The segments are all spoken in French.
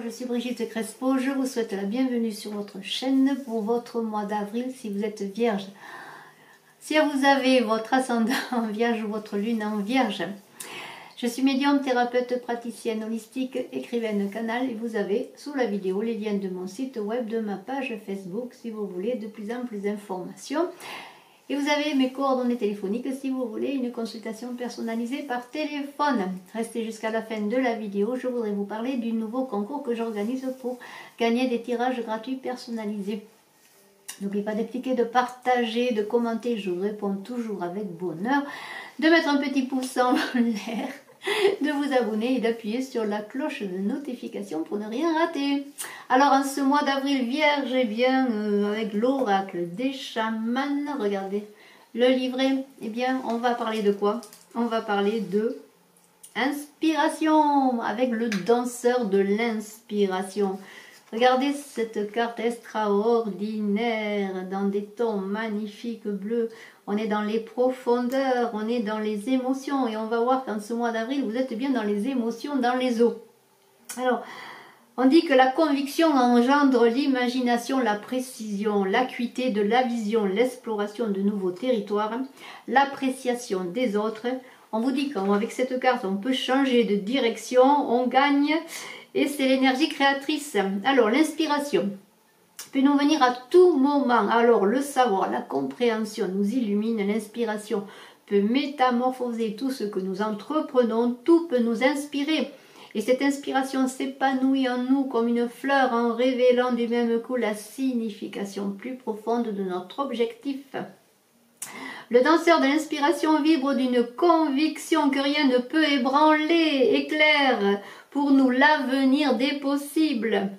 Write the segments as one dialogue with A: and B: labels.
A: je suis Brigitte Crespo, je vous souhaite la bienvenue sur votre chaîne pour votre mois d'avril si vous êtes vierge. Si vous avez votre ascendant en vierge ou votre lune en vierge, je suis médium, thérapeute, praticienne holistique, écrivaine canal et vous avez sous la vidéo les liens de mon site web, de ma page Facebook si vous voulez de plus en plus d'informations. Et vous avez mes coordonnées téléphoniques si vous voulez une consultation personnalisée par téléphone. Restez jusqu'à la fin de la vidéo, je voudrais vous parler du nouveau concours que j'organise pour gagner des tirages gratuits personnalisés. N'oubliez pas d'appliquer, de partager, de commenter, je vous réponds toujours avec bonheur, de mettre un petit pouce en l'air, de vous abonner et d'appuyer sur la cloche de notification pour ne rien rater. Alors en ce mois d'avril vierge, eh bien avec l'oracle des chamans, regardez le livret, eh bien on va parler de quoi? On va parler de inspiration avec le danseur de l'inspiration. Regardez cette carte extraordinaire dans des tons magnifiques bleus. On est dans les profondeurs, on est dans les émotions. Et on va voir qu'en ce mois d'avril, vous êtes bien dans les émotions, dans les eaux. Alors, on dit que la conviction engendre l'imagination, la précision, l'acuité de la vision, l'exploration de nouveaux territoires, l'appréciation des autres. On vous dit qu'avec cette carte, on peut changer de direction, on gagne... Et c'est l'énergie créatrice. Alors, l'inspiration peut nous venir à tout moment. Alors, le savoir, la compréhension nous illumine. L'inspiration peut métamorphoser tout ce que nous entreprenons. Tout peut nous inspirer. Et cette inspiration s'épanouit en nous comme une fleur en révélant du même coup la signification plus profonde de notre objectif. Le danseur de l'inspiration vibre d'une conviction que rien ne peut ébranler, éclaire pour nous l'avenir des possibles.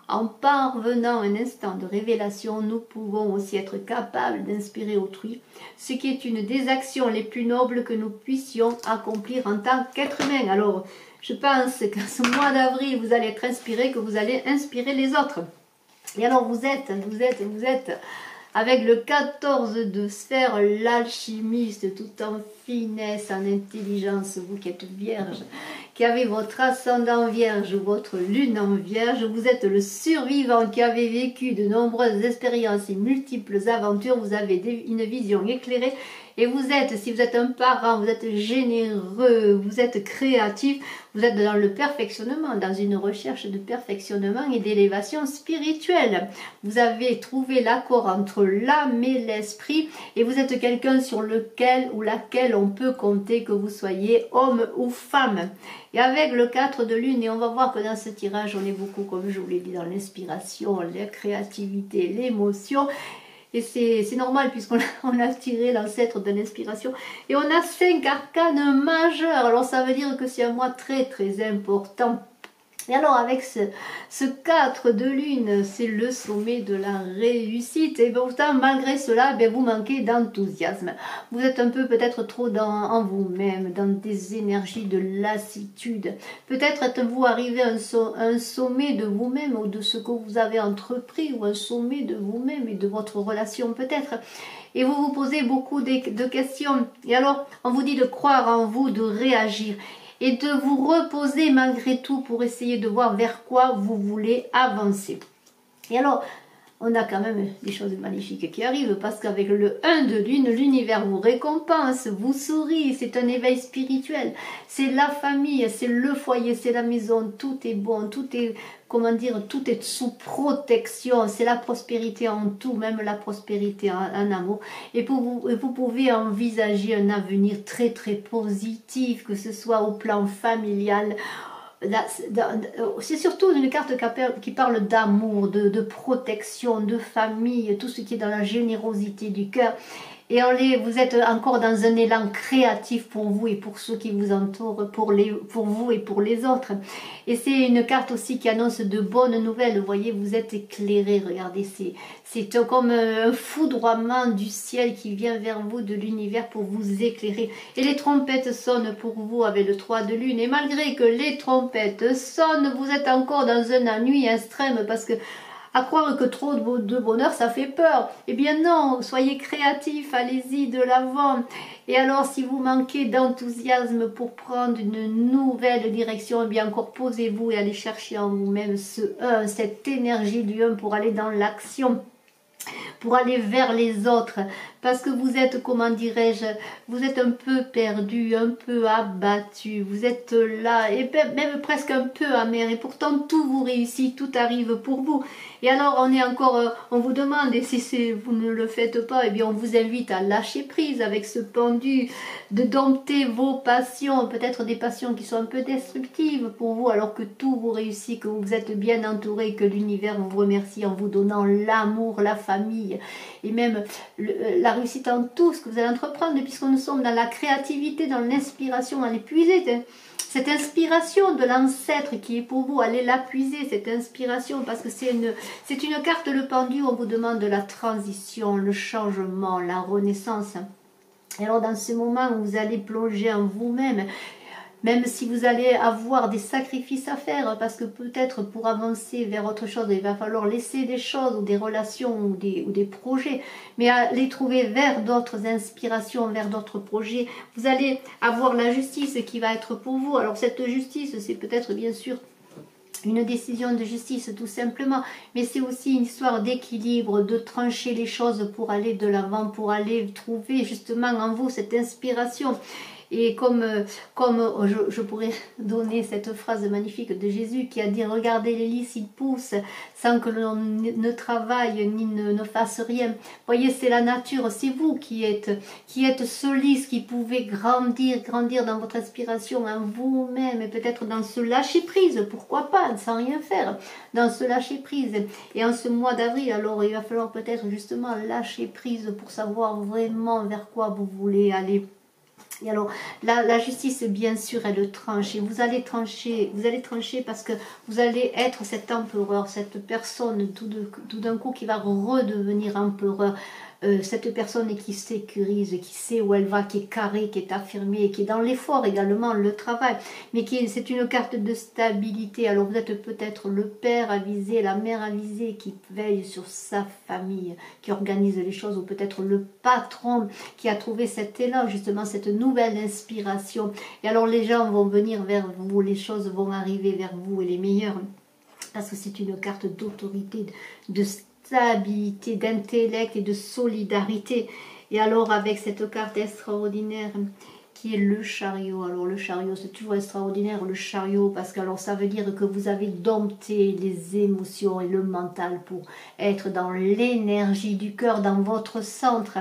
A: En parvenant à un instant de révélation, nous pouvons aussi être capables d'inspirer autrui, ce qui est une des actions les plus nobles que nous puissions accomplir en tant qu'être humain. Alors, je pense qu'en ce mois d'avril, vous allez être inspiré, que vous allez inspirer les autres. Et alors, vous êtes avec le 14 de sphère, l'alchimiste, tout en finesse, en intelligence, vous qui êtes vierge, qui avez votre ascendant vierge ou votre lune en vierge, vous êtes le survivant qui avez vécu de nombreuses expériences et multiples aventures, vous avez une vision éclairée et vous êtes, si vous êtes un parent, vous êtes généreux, vous êtes créatif, vous êtes dans le perfectionnement, dans une recherche de perfectionnement et d'élévation spirituelle. Vous avez trouvé l'accord entre l'âme et l'esprit et vous êtes quelqu'un sur lequel ou laquelle on peut compter, que vous soyez homme ou femme. Et avec le 4 de lune, et on va voir que dans ce tirage, on est beaucoup, comme je vous l'ai dit, dans l'inspiration, la créativité, l'émotion. Et c'est normal puisqu'on a tiré l'ancêtre de l'inspiration. Et on a 5 arcanes majeurs. Alors ça veut dire que c'est un mois très très important. Et alors avec ce 4 de lune, c'est le sommet de la réussite. Et pourtant malgré cela, vous manquez d'enthousiasme. Vous êtes un peu peut-être trop en vous-même, dans des énergies de lassitude. Peut-être êtes-vous arrivé à un sommet de vous-même ou de ce que vous avez entrepris, ou un sommet de vous-même et de votre relation peut-être. Et vous vous posez beaucoup de questions. Et alors on vous dit de croire en vous, de réagir. Et de vous reposer malgré tout pour essayer de voir vers quoi vous voulez avancer. Et alors, on a quand même des choses magnifiques qui arrivent parce qu'avec le 1 de lune, l'univers vous récompense, vous sourit, c'est un éveil spirituel, c'est la famille, c'est le foyer, c'est la maison, tout est bon, tout est, comment dire, tout est sous protection, c'est la prospérité en tout, même la prospérité en amour. Et vous pouvez envisager un avenir très très positif, que ce soit au plan familial. C'est surtout une carte qui parle d'amour, de protection, de famille, tout ce qui est dans la générosité du cœur. Et vous êtes encore dans un élan créatif pour vous et pour ceux qui vous entourent, pour vous et pour les autres. Et c'est une carte aussi qui annonce de bonnes nouvelles. Vous voyez, vous êtes éclairé. Regardez, c'est comme un foudroiement du ciel qui vient vers vous, de l'univers, pour vous éclairer. Et les trompettes sonnent pour vous avec le 3 de lune. Et malgré que les trompettes sonnent, vous êtes encore dans un ennui extrême parce que à croire que trop de bonheur, ça fait peur. Eh bien non, soyez créatifs, allez-y de l'avant. Et alors, si vous manquez d'enthousiasme pour prendre une nouvelle direction, eh bien encore posez-vous et allez chercher en vous-même ce 1, cette énergie du 1 pour aller dans l'action, pour aller vers les autres, parce que vous êtes, comment dirais-je, vous êtes un peu perdu, un peu abattu, vous êtes là, et même presque un peu amer, et pourtant tout vous réussit, tout arrive pour vous. Et alors on est encore, on vous demande, et si vous ne le faites pas, eh bien on vous invite à lâcher prise avec ce pendu, de dompter vos passions, peut-être des passions qui sont un peu destructives pour vous, alors que tout vous réussit, que vous êtes bien entouré, que l'univers vous remercie en vous donnant l'amour, la famille, et même la réussite en tout ce que vous allez entreprendre, puisque nous sommes dans la créativité, dans l'inspiration, à l'épuiser. Cette inspiration de l'ancêtre qui est pour vous, allez la puiser, cette inspiration, parce que c'est une carte, le pendu, on vous demande de la transition, le changement, la renaissance. Et alors dans ce moment où vous allez plonger en vous-même, même si vous allez avoir des sacrifices à faire, parce que peut-être pour avancer vers autre chose, il va falloir laisser des choses, ou des relations, ou des projets, mais aller trouver vers d'autres inspirations, vers d'autres projets. Vous allez avoir la justice qui va être pour vous. Alors cette justice, c'est peut-être bien sûr une décision de justice tout simplement, mais c'est aussi une histoire d'équilibre, de trancher les choses pour aller de l'avant, pour aller trouver justement en vous cette inspiration. Et comme je pourrais donner cette phrase magnifique de Jésus qui a dit: regardez les lys, ils poussent sans que l'on ne travaille ni ne fasse rien. Voyez, c'est la nature, c'est vous qui êtes ce lys, qui pouvez grandir dans votre inspiration en vous-même, et peut-être dans ce lâcher prise, pourquoi pas, sans rien faire, dans ce lâcher prise. Et en ce mois d'avril, alors il va falloir peut-être justement lâcher prise pour savoir vraiment vers quoi vous voulez aller. Et alors, la justice, bien sûr, elle tranche. Et vous allez trancher parce que vous allez être cet empereur, cette personne tout d'un coup qui va redevenir empereur. Cette personne qui sécurise, qui sait où elle va, qui est carrée, qui est affirmée, qui est dans l'effort également, le travail, mais c'est une carte de stabilité. Alors vous êtes peut-être le père avisé, la mère avisée qui veille sur sa famille, qui organise les choses, ou peut-être le patron qui a trouvé cet élan, justement cette nouvelle inspiration. Et alors les gens vont venir vers vous, les choses vont arriver vers vous, et les meilleurs, parce que c'est une carte d'autorité, de stabilité, d'intellect et de solidarité. Et alors avec cette carte extraordinaire qui est le chariot. Alors le chariot, c'est toujours extraordinaire, le chariot, parce que alors ça veut dire que vous avez dompté les émotions et le mental pour être dans l'énergie du cœur, dans votre centre.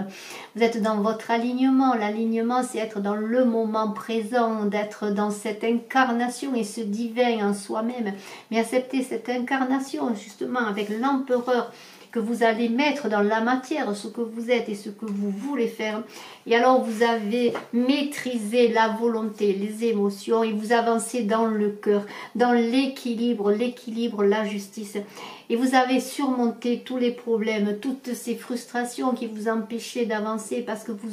A: Vous êtes dans votre alignement. L'alignement, c'est être dans le moment présent, d'être dans cette incarnation et ce divin en soi-même. Mais accepter cette incarnation justement avec l'empereur que vous allez mettre dans la matière, ce que vous êtes et ce que vous voulez faire. Et alors vous avez maîtrisé la volonté, les émotions, et vous avancez dans le cœur, dans l'équilibre, la justice. Et vous avez surmonté tous les problèmes, toutes ces frustrations qui vous empêchaient d'avancer parce que vous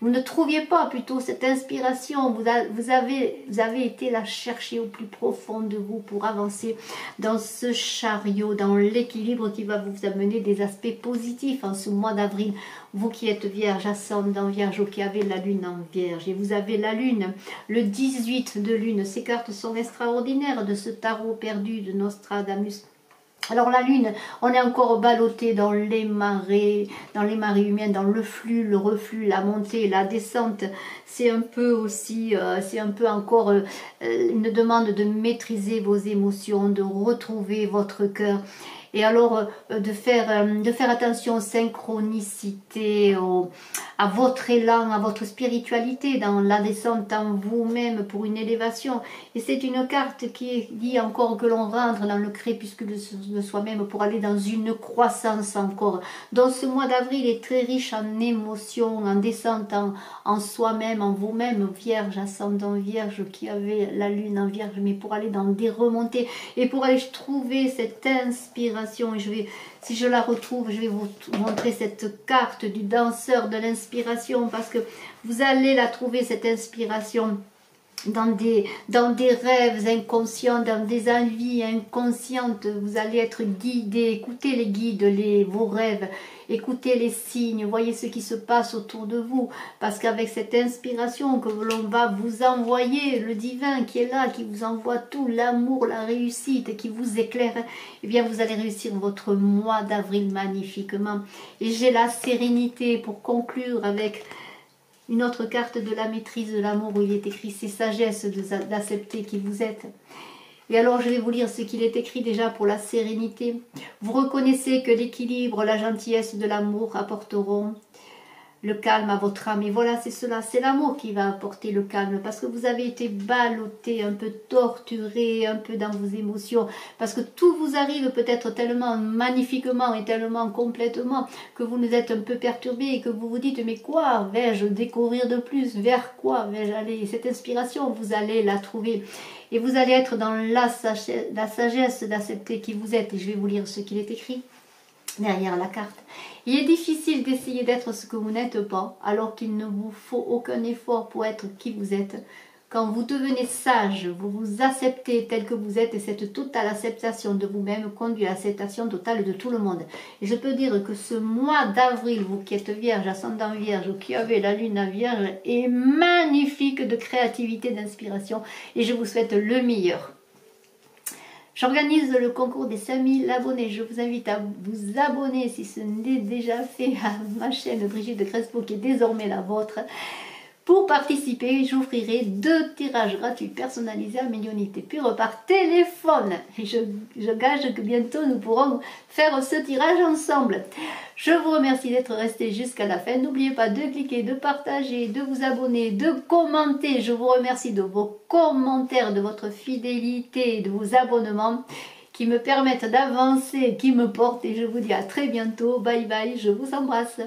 A: ne trouviez pas plutôt cette inspiration. Vous avez été la chercher au plus profond de vous pour avancer dans ce chariot, dans l'équilibre qui va vous amener des aspects positifs en ce mois d'avril. Vous qui êtes vierge, ascendant vierge, ou qui avez la lune en vierge, et vous avez la lune, le 18 de lune. Ces cartes sont extraordinaires de ce tarot perdu de Nostradamus. Alors la lune, on est encore ballotté dans les marées humaines, dans le flux, le reflux, la montée, la descente. C'est un peu aussi, c'est un peu encore une demande de maîtriser vos émotions, de retrouver votre cœur. Et alors de faire attention aux synchronicités, à votre élan, à votre spiritualité, dans la descente en vous-même pour une élévation. Et c'est une carte qui dit encore que l'on rentre dans le crépuscule de soi-même pour aller dans une croissance encore. Donc ce mois d'avril est très riche en émotions, en descente en soi-même, en vous-même, vierge, ascendant vierge, qui avait la lune en vierge, mais pour aller dans des remontées et pour aller trouver cette inspiration. Et si je la retrouve, je vais vous montrer cette carte du danseur de l'inspiration, parce que vous allez la trouver, cette inspiration. dans des rêves inconscients, dans des envies inconscientes. Vous allez être guidé. Écoutez les guides, vos rêves. Écoutez les signes, voyez ce qui se passe autour de vous, parce qu'avec cette inspiration que l'on va vous envoyer, le divin qui est là, qui vous envoie tout, l'amour, la réussite, qui vous éclaire, eh bien vous allez réussir votre mois d'avril magnifiquement. Et j'ai la sérénité pour conclure avec une autre carte de la maîtrise de l'amour où il est écrit « c'est sagesse d'accepter qui vous êtes ». Et alors je vais vous lire ce qu'il est écrit déjà pour la sérénité. Vous reconnaissez que l'équilibre, la gentillesse de l'amour apporteront le calme à votre âme. Et voilà, c'est cela, c'est l'amour qui va apporter le calme. Parce que vous avez été ballotté, un peu torturé, un peu dans vos émotions. Parce que tout vous arrive peut-être tellement magnifiquement et tellement complètement que vous nous êtes un peu perturbé et que vous vous dites, mais quoi vais-je découvrir de plus? Vers quoi vais-je aller? Et cette inspiration, vous allez la trouver. Et vous allez être dans la sagesse d'accepter qui vous êtes. Et je vais vous lire ce qu'il est écrit derrière la carte. Il est difficile d'essayer d'être ce que vous n'êtes pas, alors qu'il ne vous faut aucun effort pour être qui vous êtes. Quand vous devenez sage, vous vous acceptez tel que vous êtes, et cette totale acceptation de vous-même conduit à l'acceptation totale de tout le monde. Et je peux dire que ce mois d'avril, vous qui êtes vierge, ascendant vierge, ou qui avez la lune en vierge, est magnifique de créativité, d'inspiration, et je vous souhaite le meilleur. J'organise le concours des 5000 abonnés. Je vous invite à vous abonner si ce n'est déjà fait à ma chaîne Brigitte Crespo qui est désormais la vôtre. Pour participer, j'offrirai 2 tirages gratuits personnalisés à Millionité Pure par téléphone. Et je gage que bientôt nous pourrons faire ce tirage ensemble. Je vous remercie d'être resté jusqu'à la fin. N'oubliez pas de cliquer, de partager, de vous abonner, de commenter. Je vous remercie de vos commentaires, de votre fidélité, de vos abonnements qui me permettent d'avancer, qui me portent. Et je vous dis à très bientôt. Bye bye, je vous embrasse.